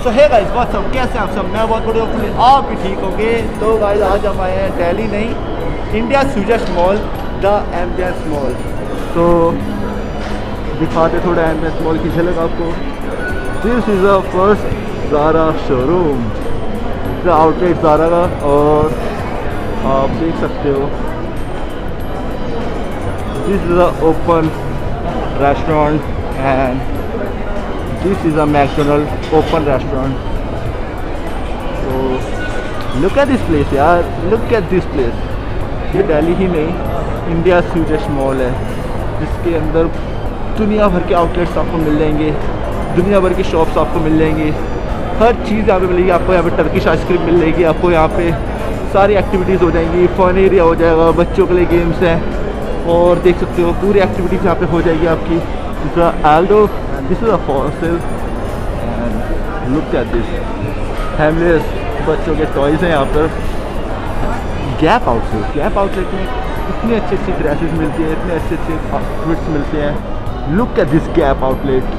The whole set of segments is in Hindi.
सो है गाइस बहुत सब कैसे आप सब, मैं बहुत बढ़िया हूँ, आप भी ठीक होंगे। तो गाइस आज हम आए हैं दिल्ली नहीं, India sweetest mall the Ambience mall. तो दिखाते थोड़ा एम्बियंस मॉल की झलक आपको। This is the first Zara showroom, the outlet Zara का, और आप देख सकते हो this is the open restaurant and this is a McDonald's open restaurant. So look at this place यार, look at this place। ये दिल्ली ही नहीं, इंडिया स्वीटेस्ट मॉल है, जिसके अंदर दुनिया भर के आउटलेट्स आपको मिल जाएंगे, दुनिया भर की शॉप्स आपको मिल जाएंगी, हर चीज़ यहाँ पे मिलेगी आपको। यहाँ पे टर्किश आइसक्रीम मिल जाएगी आपको, यहाँ पे सारी एक्टिविटीज़ हो जाएंगी, फन एरिया हो जाएगा, बच्चों के लिए गेम्स हैं, और देख सकते हो पूरी एक्टिविटीज़ यहाँ पे हो जाएगी आपकी। Aldo, this is a fossil and look at this हैमलेस बच्चों के टॉयज़ हैं यहाँ पर। गैप आउटलेट में इतनी अच्छी अच्छी ड्रेसेस मिलती हैं, इतने अच्छे अच्छे आउटफिट्स मिलते हैं। Look at this gap outlet.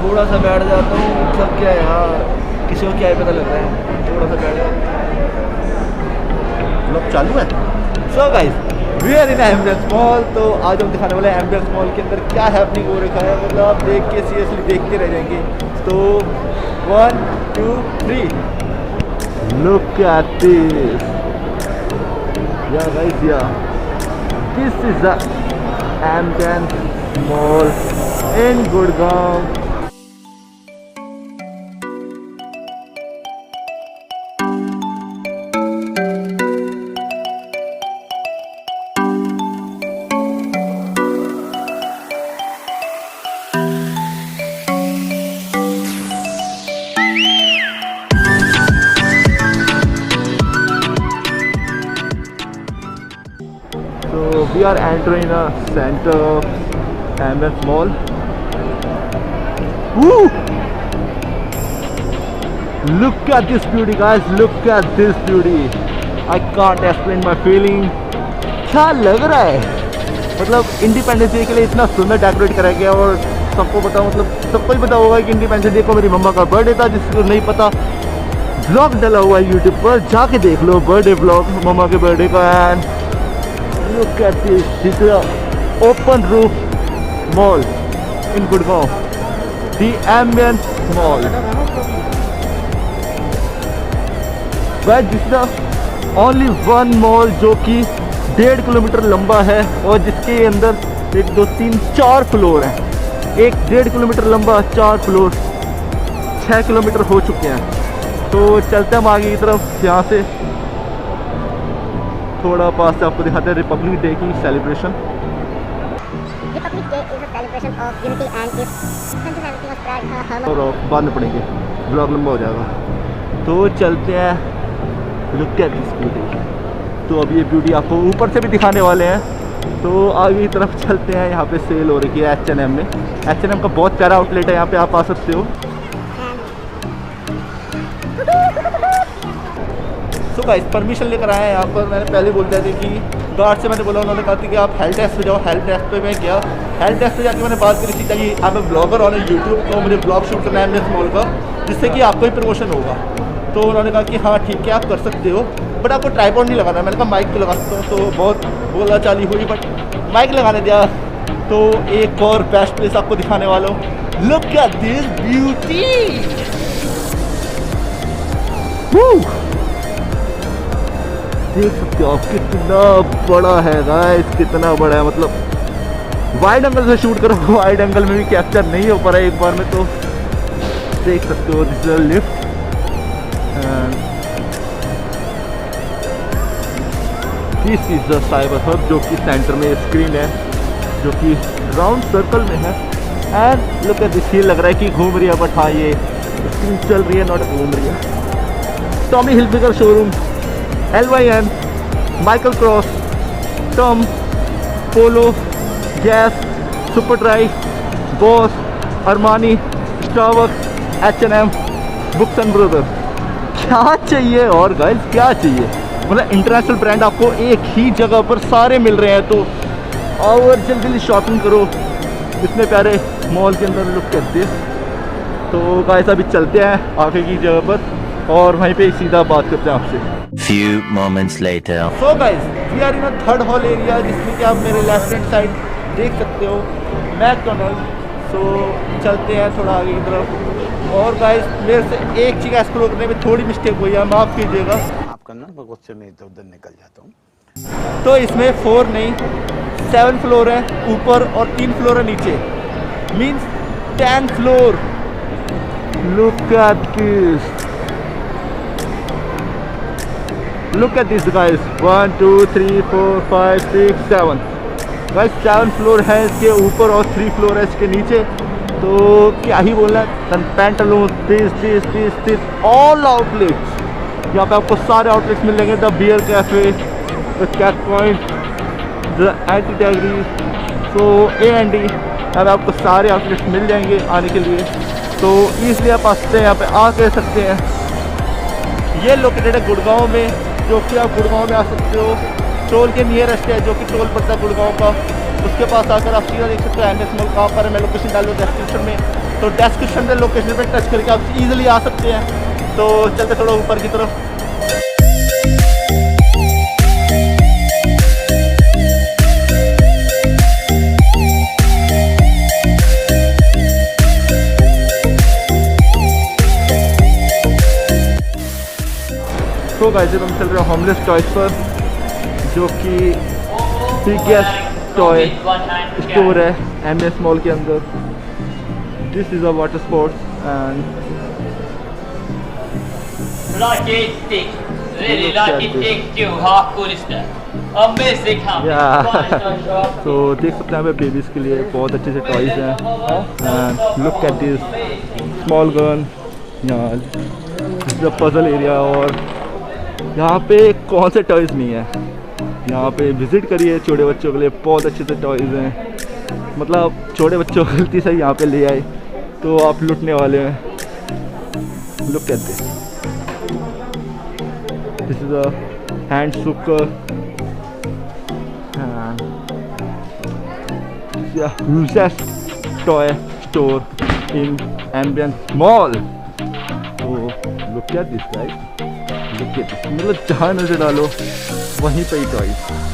थोड़ा सा बैठ जाता हूँ, सब क्या है यार, किसी को क्या ही पता लग रहा है। थोड़ा सा बैठ जाता ब्लॉग चालू है। So guys we are in Ambience mall. तो आज हम दिखाने वाले हैं एम्बियंस मॉल के अंदर क्या हैपनिंग हो रखा है, मतलब आप देख के सीरियसली देखते रह जाएंगे। तो 1 2 3 लुक एट दिस या गाइस, या this is the Ambience mall in Gurgaon. So we are entering a center of Ambience Mall. Woo! Look at this beauty, guys. Look at this beauty. I can't explain my feeling. क्या लग रहा है, मतलब इंडिपेंडेंस डे के लिए इतना सुंदर डेकोरेट करा गया। और सबको पता, मतलब सबको ही पता होगा कि इंडिपेंडेंस डे को मेरी मम्मा का बर्थडे था। जिसको नहीं पता, ब्लॉग डला हुआ है यूट्यूब पर, जाके देख लो बर्थडे ब्लॉग मम्मा के बर्थडे का। And look at this, this is a open roof mall in Gurgaon, the Ambience Mall. Guys, this is the only one mall जो कि 1.5 किलोमीटर लंबा है, और जिसके अंदर 1 2 3 4 फ्लोर हैं। 1.5 किलोमीटर लंबा, 4 फ्लोर, 6 किलोमीटर हो चुके हैं। तो चलते हम आगे की तरफ। यहाँ से थोड़ा पास से आपको दिखाते हैं रिपब्लिक डे की celebration. Republic Day is a celebration of unity and its centenary of pride. और बाद में पढ़ेंगे, ब्लॉग लंबा हो जाएगा। तो चलते हैं, लुक एट दिस ब्यूटी। तो अब ये ब्यूटी आपको ऊपर से भी दिखाने वाले हैं। तो आगे की तरफ चलते हैं। यहाँ पे सेल हो रही है H&M में। H&M का बहुत प्यारा आउटलेट है, यहाँ पे आप आ सकते हो। सो गाइस परमिशन लेकर आए हैं यहाँ पर। मैंने पहले बोल दिया था कि गार्ड से मैंने बोला, उन्होंने कहा था कि आप हेल्थ डेस्क पे जाओ। हेल्थ डेस्क पे मैं गया, हेल्थ डेस्क पे जाके मैंने बात करी थी कि I am a vlogger on YouTube, तो मुझे ब्लॉग शूट करना है एम्बियंस मॉल का, जिससे कि आपको ही प्रमोशन होगा। तो उन्होंने कहा कि हाँ ठीक है आप कर सकते हो, बट आपको ट्राइपॉड नहीं लगाना। मैंने कहा माइक तो लगा सकता हूँ, तो बहुत बोला चाली हुई, बट माइक लगाने दिया। तो एक और बेस्ट प्लेस आपको दिखाने वाला हूँ। लुक एट दिस ब्यूटी, देख सकते हो आप कितना बड़ा है गाइस, कितना बड़ा है। मतलब वाइड एंगल से शूट करो, वाइड एंगल में भी कैप्चर नहीं हो पा रहा है एक बार में। तो देख सकते हो this is a lift, this is the cyber hub, जो कि सेंटर में स्क्रीन है, जो कि राउंड सर्कल में है। एंड लुक एट दिस, ये लग रहा है कि घूम रही है, बट हाँ ये स्क्रीन चल रही है, नॉट घूम रही है। Tommy Hilfiger showroom, LYN, Michael cross, Tom, polo, gas, super dry, boss, Armani, Starbucks, H&M, books and brother. क्या चाहिए और गाइस, क्या चाहिए। मतलब इंटरनेशनल ब्रांड आपको एक ही जगह पर सारे मिल रहे हैं। तो और जल्दी जल्दी शॉपिंग करो इतने प्यारे मॉल के अंदर। Look at this. तो गाइस अभी चलते हैं आगे की जगह पर और वहीं पे सीधा बात करते हैं आपसे। Few moments later. So guys, we are in a third hall area, जिसमें कि आप मेरे लेफ्ट हैंड साइड देख सकते हो मैकडोनल्ड। सो चलते हैं थोड़ा आगे की तरफ। और गाइस मेरे से एक चीज़ एक्सप्लोर करने में थोड़ी मिस्टेक हुई है, माफ़ कीजिएगा। आपका ना मैं गुस्से में इधर उधर निकल जाता हूँ। तो इसमें 4 नहीं 7 फ्लोर है ऊपर और 3 फ्लोर है नीचे, means 10 floor. Look at this, look at this guys, 1 2 3 4 5 6 7 guys 7 floor है इसके ऊपर और 3 फ्लोर है इसके नीचे। तो क्या ही बोलना है, पैंटालून, दिस ऑल आउटलेट्स। यहाँ पे आपको सारे आउटलेट्स मिल जाएंगे। The bear cafe, the cat point, the anti टैगरी, सो A&D, यहाँ पे आपको सारे आउटलेट्स मिल जाएंगे आने के लिए। तो ईजिली आप आ सकते हैं, यहाँ पे आ कह सकते हैं। ये लोकेटेड है गुड़गांव में, जो कि आप गुड़गांव में आ सकते हो। टोल के नियरेस्ट है, जो कि टोल पड़ता है गुड़गांव का, उसके पास आकर आप सीधा देख सकते हो MS मॉल कहाँ पर है। मैं लोकेशन डाल दूँ डिस्क्रिप्शन में, तो डिस्क्रिप्शन में लोकेशन पे टच करके आप इजीली आ सकते हैं। तो चलते थोड़ा ऊपर की तरफ। तो गाइस हम चल रहे हैं होमलेस टॉयज पर, जो कि बिगेस्ट टॉय स्टोर है MS मॉल के अंदर। This is a water sports and like it sticks. Really like it sticks too. How cool is that? Amazing how तो देख सकते हैं यहाँ पे बेबीज के लिए बहुत अच्छे से टॉयज हैं। And look at this small gun, यहाँ पजल एरिया। और यहाँ पे कौन से टॉयज नहीं है, यहाँ पे विजिट करिए। छोटे बच्चों के लिए बहुत अच्छे से टॉयज हैं। मतलब छोटे बच्चों गलती से यहाँ पे ले आए तो आप लुटने वाले हैं। Look at this, this is a hand sucker toy store in Ambience mall. तो look at this guys, look at this. मतलब जहाँ नजर डालो वहीं पे ही टॉयज।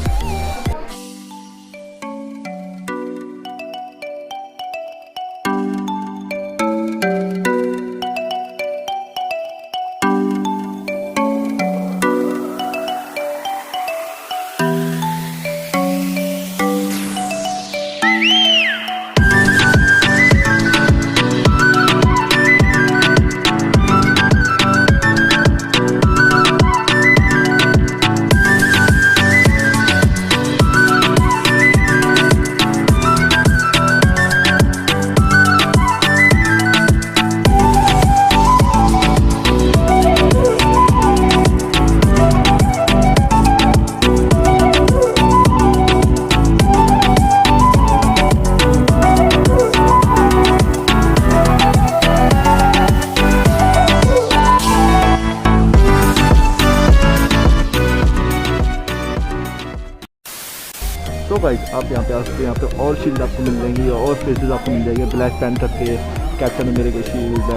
तो गाइस आप यहाँ पे आ सकते हैं। यहाँ पे और शील्ड आपको मिल जाएंगी और फेसेस आपको मिल जाएंगे। ब्लैक पैंथर के, कैप्टन अमेरिका शील्ड,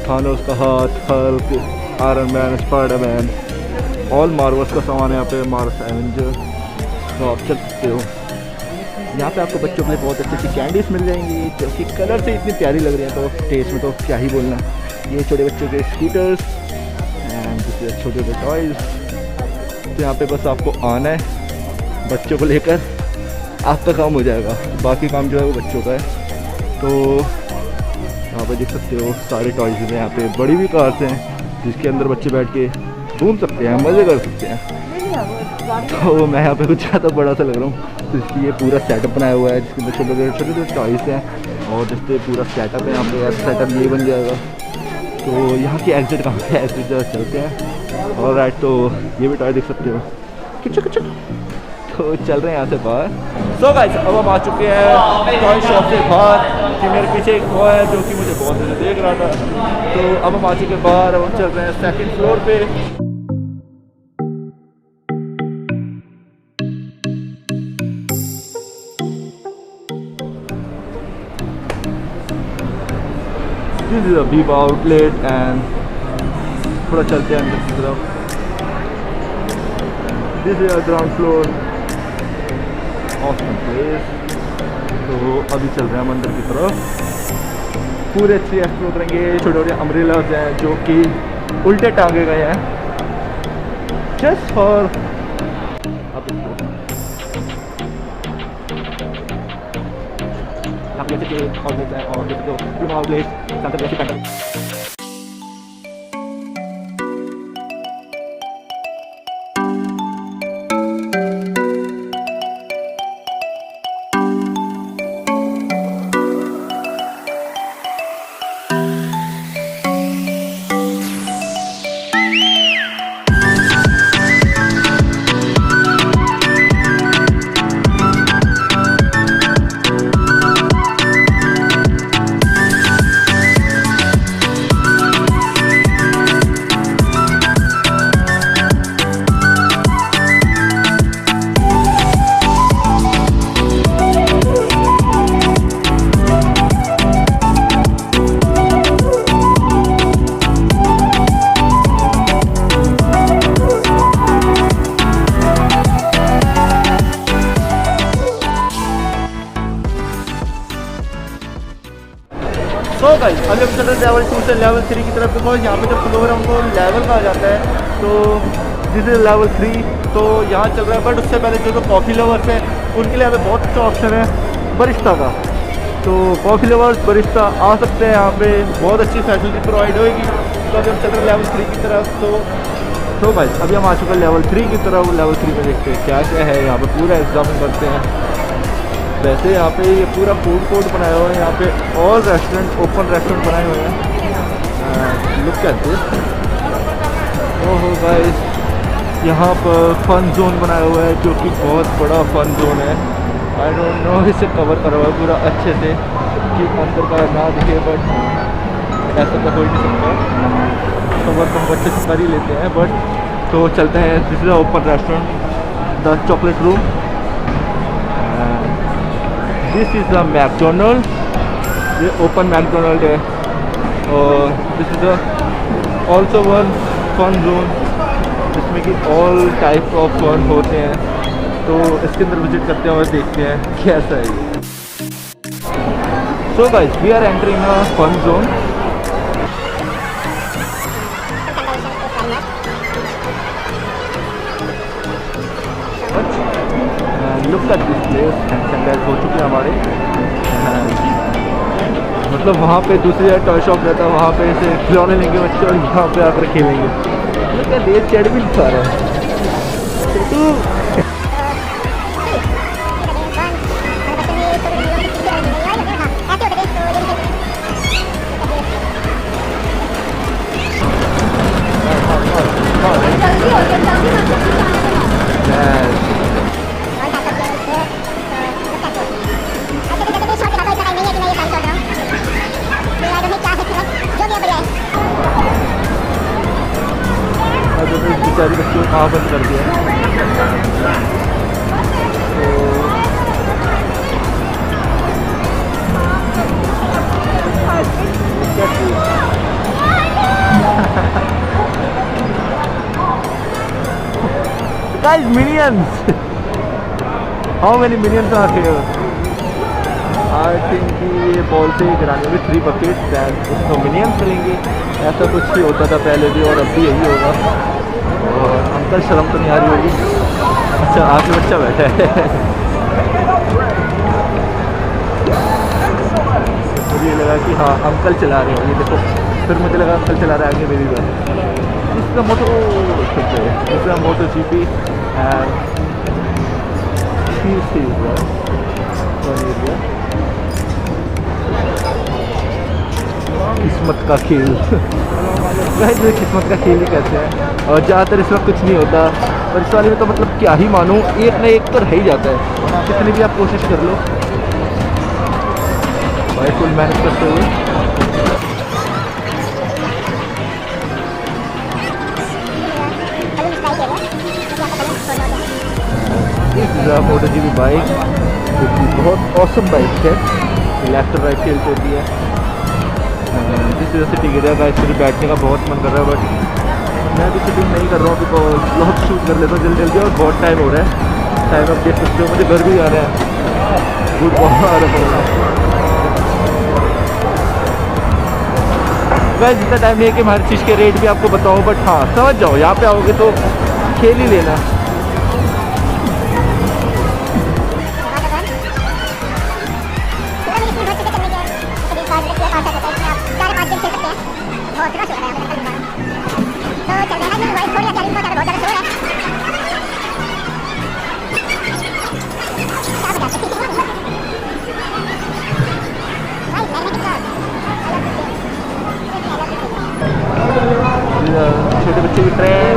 थानोस का हाथ, Hulk, iron man, Spiderman, all Marvels का सामान है यहाँ पे, मार्वल्स एवेंजर। तो आप चल सकते हो। यहाँ पे आपको बच्चों के लिए बहुत अच्छी अच्छी कैंडीज मिल जाएंगी जो कि कलर से इतनी प्यारी लग रही हैं, तो टेस्ट में तो क्या ही बोलना। ये छोटे बच्चों के स्कूटर्स एंड छोटे छोटे टॉयज़। तो यहाँ पे बस आपको आना है बच्चों को लेकर, आपका काम हो जाएगा, बाकी काम जो है वो बच्चों का है। तो यहाँ पे देख सकते हो सारे टॉयज़ हैं। यहाँ पे बड़ी भी कार्स हैं जिसके अंदर बच्चे बैठ के घूम सकते हैं, मज़े कर सकते हैं। तो मैं यहाँ पे कुछ ज़्यादा बड़ा सा लग रहा हूँ, तो इसलिए पूरा सेटअप बनाया हुआ है जिसके अंदर छोटे छोटे टॉयज़ हैं और जिससे पूरा सेटअप है। यहाँ पे सेटअप ये बन जाएगा। तो यहाँ की एग्जिट कहाँ पे, एग्जिट जगह चलते हैं। और राइट, तो ये भी टॉय देख सकते हो किचक। तो चल रहे हैं यहाँ से बाहर। सो गाइस, अब हम आ चुके हैं टॉय शॉप से बाहर। कि मेरे पीछे एक बॉय है जो कि मुझे बहुत देर से देख रहा था। तो अब हम आ चुके हैं बाहर, अब हम चल रहे हैं सेकंड फ्लोर पे। This is a Vivo outlet and थोड़ा चलते हैं अंदर की तरफ। This is a ground floor of the place. तो अभी चल रहे हैं हम अंदर की तरफ, पूरे अच्छे एक्सप्लोर करेंगे। छोटे छोटे अम्ब्रेलाज हैं जो कि उल्टे टांगे गए हैं जस्ट फॉर सो गाइस, अभी हम चल रहे हैं लेवल 2 से लेवल 3 की तरफ, बिकॉज यहाँ पे जो फ्लोर है उनको लेवल कहा जाता है। तो दिस इज लेवल 3, तो यहाँ चल रहा है। बट उससे पहले जो कॉफ़ी लवर्स हैं उनके लिए यहाँ पे बहुत अच्छा ऑप्शन है बरिस्ता का। तो कॉफ़ी लवर्स बरिस्ता आ सकते हैं, यहाँ पे बहुत अच्छी फैसिलिटी प्रोवाइड होगी। तो अभी हम चल रहे हैं लेवल 3 की तरफ। तो गाइस, अभी हम आ चुके हैं लेवल 3 की तरफ। लेवल 3 में देखते हैं क्या क्या है यहाँ पे, पूरा एग्जामिन करते हैं। वैसे यहाँ पे ये पूरा फूड कोर्ट बनाया हुआ है, यहाँ पे और रेस्टोरेंट, ओपन रेस्टोरेंट बनाए हुए हैं। Look at this. ओहो गाइस, यहाँ पर फन जोन बनाया हुआ है जो कि बहुत बड़ा फन जोन है। आई डोंट नो, इसे कवर करा हुआ है पूरा अच्छे से कि अंदर का ना दिखे, बट ऐसा तो हो ही नहीं सकता। कवर तो हम अच्छे से कर ही लेते हैं। बट तो चलते हैं। This is open restaurant, the chocolate room. This is a McDonald, ये ओपन मैकडोनल्ड है। और this is also one fun zone जिसमें कि ऑल टाइप ऑफ फन होते हैं। तो इसके अंदर विजिट करते हैं और देखते हैं कैसा है ये। So guys, we are entering a fun zone. Look at this place. Sunrise हो चुके हैं हमारे। मतलब वहाँ पे दूसरी जगह टॉय शॉप रहता है, वहाँ पे ऐसे खिलौने लेंगे बच्चे और यहाँ पे आकर खेलेंगे। लेकिन रेस चढ़ भी नहीं पा रहा है। बेचारी बच्चों को कहाँ बंद कर दिया। Guys, minions! How many minions are here? I think कि ये बॉल से गिराने में 3 buckets and उसको minions मिलेंगे। ऐसा कुछ ही होता था पहले भी और अब भी यही होगा। और अंकल शर्म तो नहीं आ रही होगी। अच्छा, आगे बच्चा बैठा है। मुझे ये लगा कि हाँ अंकल चला रहे हैं, ये देखो। फिर मुझे लगा अंकल चला रहा है आगे मेरी बात। इसका मोटो GP and किस्मत का खेल। वैसे किस्मत का खेल ही कहते हैं और ज़्यादातर इस वक्त कुछ नहीं होता और इस वाले में तो मतलब क्या ही मानूं, एक ना एक तो रह ही जाता है, कितनी भी आप कोशिश कर लो। भाई फुल मेहनत करते हुए मोटो GP बाइक जो कि बहुत ऑसम बाइक है, लेफ्ट और राइट टेल होती है। जिस वजह से टिक गया गाइस, मुझे बैठने का बहुत मन कर रहा है बट मैं भी शूटिंग नहीं कर रहा हूँ बिकॉज बहुत शूट कर लेता हूँ जल्दी जल्दी और बहुत टाइम हो रहा है। टाइम आप देख सकते हो, मुझे घर भी जाना है। गुड मॉर्निंग गाइस, जितना टाइम नहीं है कि मैं हर चीज़ के रेट भी आपको बताऊँ बट हाँ समझ जाओ, यहाँ पे आओगे तो खेल ही लेना। छोटे बच्चे की ट्रेन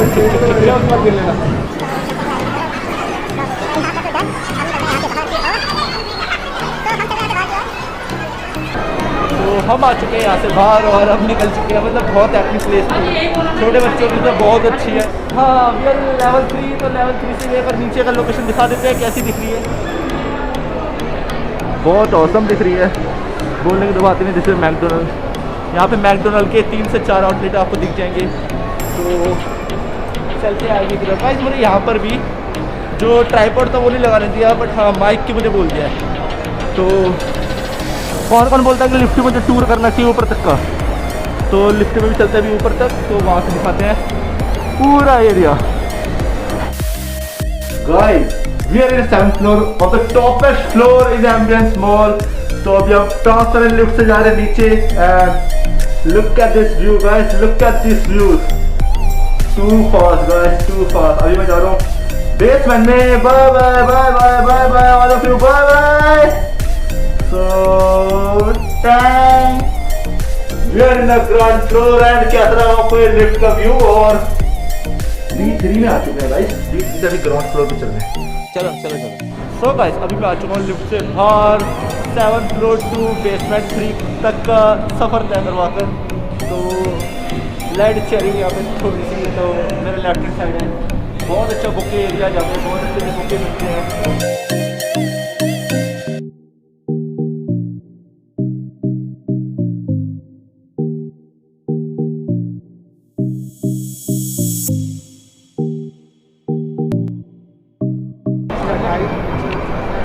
तो हम आ चुके हैं यहाँ से बाहर और हम निकल चुके हैं। मतलब बहुत एक्टिव प्लेस थी, छोटे बच्चों की तो बहुत अच्छी है। हाँ वी आर लेवल 3, तो लेवल 3 से लेकर नीचे का लोकेशन दिखा देते हैं कैसी दिख रही है। बहुत औसम दिख रही है, बोलने की तो बात ही नहीं। जैसे मैकडोनल्ड, यहाँ पे मैकडोनल्ड के 3 से 4 आउटलेट आपको दिख जाएंगे। तो चलते आगे की तरफ। गाइस मुझे यहाँ पर भी जो ट्राइपॉड था वो नहीं लगाने दिया बट हाँ माइक की मुझे बोल दिया है। तो कौन कौन बोलता है कि लिफ्ट में मुझे टूर करना चाहिए ऊपर तक का, तो लिफ्ट में भी चलते हैं अभी ऊपर तक, तो वहाँ से दिखाते हैं पूरा area. Guys we are in 7th floor of the topest floor is Ambience mall. तो अभी हम ट्रांसफर लिफ्ट से जा रहे हैं नीचे and look at this view guys, look at this view. Too fast guys, too fast. अभी मैं जा रहा हूँ बेसमेंट में। Bye bye bye bye bye bye all of you, bye bye. So time we are in the ground floor and क्या तरह आपको ये लिफ्ट का व्यू और D3 में आ चुके हैं गाइस। D3 से अभी ग्राउंड फ्लोर पे चल रहे हैं। चलो चलो चलो। सो गाइस अभी मैं आ चुका हूँ लिफ्ट से बाहर 7th फ्लोर टू बेसमेंट 3 तक का सफ़र तय करवाकर। तो लाइट चली यहाँ पे थोड़ी सी, तो मेरे लेफ्ट हैंड साइड है बहुत अच्छा बुके एरिया, जहाँ पे बहुत अच्छे बुके मिलते हैं।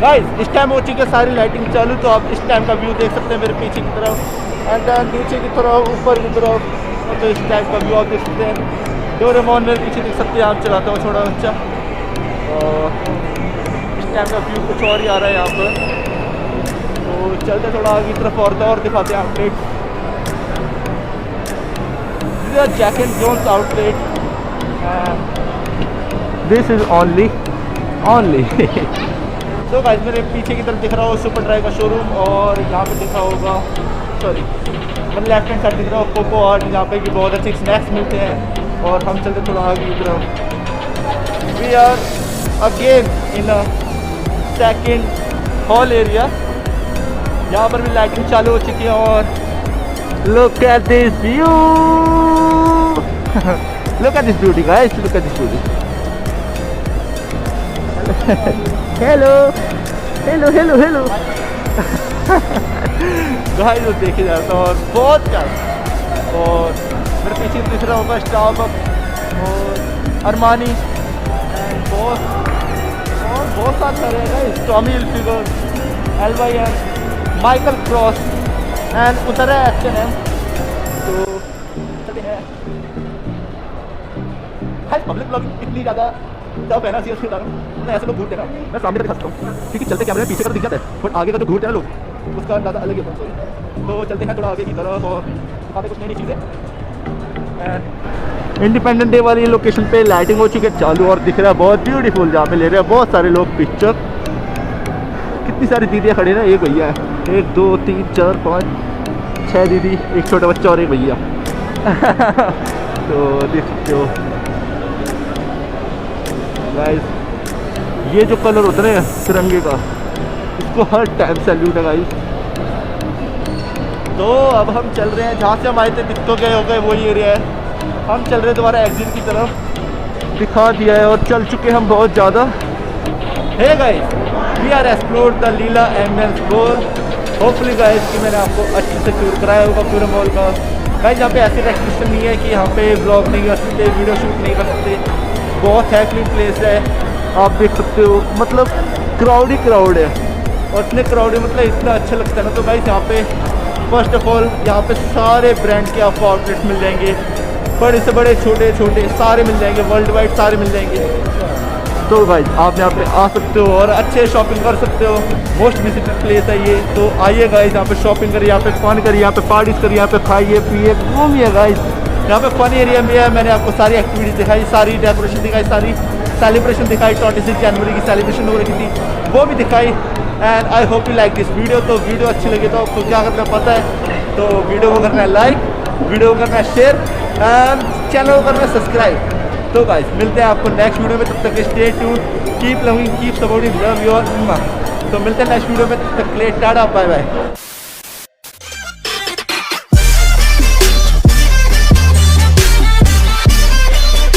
गाइस इस टाइम हो चुकी है सारी लाइटिंग चालू, तो आप इस टाइम का व्यू देख सकते हैं मेरे पीछे की तरफ एंड नीचे की तरफ, ऊपर की तरफ। तो इस टाइम का व्यू आप देख सकते हैं। डोरेमोन मेरे पीछे देख सकते हैं, आप चलाता हुआ छोटा बच्चा। और इस टाइम का व्यू कुछ और ही आ रहा है यहाँ पर। तो चलते थोड़ा आगे की तरफ और दिखाते हैं outlet. Jack and Jones outlet, this is only तो गाइस मेरे पीछे की तरफ दिख रहा हो सुपर ड्राई का शोरूम और यहाँ पे दिख रहा होगा, सॉरी मतलब लेफ्ट हैंड साइड दिख रहा हो कोको आर्ट, जहाँ पे कि बहुत अच्छे स्नैक्स मिलते हैं। और हम चलते थोड़ा आगे की तरफ। We are again in a second hall area, यहाँ पर भी लाइटिंग चालू हो चुकी है। और look at this view, look at this beauty guys, look at this beauty. Hello hello hello hello guys तो देखे जाता और बहुत प्यारा। और मेरे पीछे दिख रहा होगा स्टारबक्स और अरमानी एंड बहुत साथ कर रहे हैं Tommy Hilfiger, LYN, Michael cross and उधर है H&M। तो चलते हैं। पब्लिक ब्लॉगिंग इतनी ज़्यादा टफ है ना, सीरियसली बता रहा हूँ। मैं ऐसे लोग घूरते हैं ना, मैं सामने तक दिखा सकता हूँ क्योंकि चलते कैमरे में पीछे का तो दिख जाता है, बट आगे का जो घूरते हैं लोग उसका अंदाज़ा अलग ही होता है। तो चलते हैं थोड़ा आगे की तरफ और दिखाते कुछ नई नई चीज़ें। इंडिपेंडेंस डे वाली लोकेशन पे लाइटिंग हो चुकी है चालू और दिख रहा है बहुत ब्यूटीफुल, जहाँ पे ले रहे हैं बहुत सारे लोग पिक्चर। कितनी सारी दीदियाँ खड़ी ना, एक भैया है, 1 2 3 4 5 6 दीदी, एक छोटा बच्चा और एक भैया। तो देख सकते हो गाइस, ये जो कलर होता है तिरंगे का, इसको हर टाइम सैल्यूट है गाइस। तो अब हम चल रहे हैं जहाँ से हम आए थे, दिख तो गए हो गए वही एरिया है। हम चल रहे हैं दोबारा एग्जिट की तरफ, दिखा दिया है और चल चुके हम बहुत ज़्यादा। Hey guys, we are explore the Leela Ambience mall. Hopefully guys कि मैंने आपको अच्छे से टूर कराया होगा पूरे मॉल का। गाइस यहाँ पे ऐसी रेस्ट्रिक्शन नहीं है कि यहाँ पे ब्लॉग नहीं कर सकते, वीडियो शूट नहीं कर सकते। बहुत है क्लीन प्लेस है, आप देख सकते हो। मतलब क्राउड ही क्राउड है और इतने क्राउड है, मतलब इतना अच्छा लगता है ना। तो गाइस यहाँ पे फर्स्ट ऑफ ऑल यहाँ पे सारे ब्रांड के आपको आउटलेट्स मिल जाएंगे, बड़े से बड़े छोटे छोटे सारे मिल जाएंगे, वर्ल्ड वाइड सारे मिल जाएंगे। तो गाइस आप यहाँ पे आ सकते हो और अच्छे शॉपिंग कर सकते हो। मोस्ट विजिटेड प्लेस है ये, तो आइए गाइस यहाँ पे शॉपिंग करिए, यहाँ पे फन करिए, यहाँ पे पार्टीज करिए, यहाँ पे खाइए पिए घूमिए गाइस। यहाँ पे फन एरिया में है, मैंने आपको सारी एक्टिविटीज दिखाई, सारी डेकोरेशन दिखाई, सारी सेलिब्रेशन दिखाई। 26 जनवरी की सेलिब्रेशन हो रही थी वो भी दिखाई। And I hope you like this video. तो वीडियो अच्छी लगी तो आपको क्या करना पता है, तो वीडियो को करना है लाइक, वीडियो को करना है शेयर एंड चैनल को करना है सब्सक्राइब। तो गाइस मिलते हैं आपको नेक्स्ट वीडियो में, तब तक stay tuned, keep loving, keep supporting, love your. तो मिलते हैं नेक्स्ट वीडियो में, तब तक के लिए टाटा बाय बाय।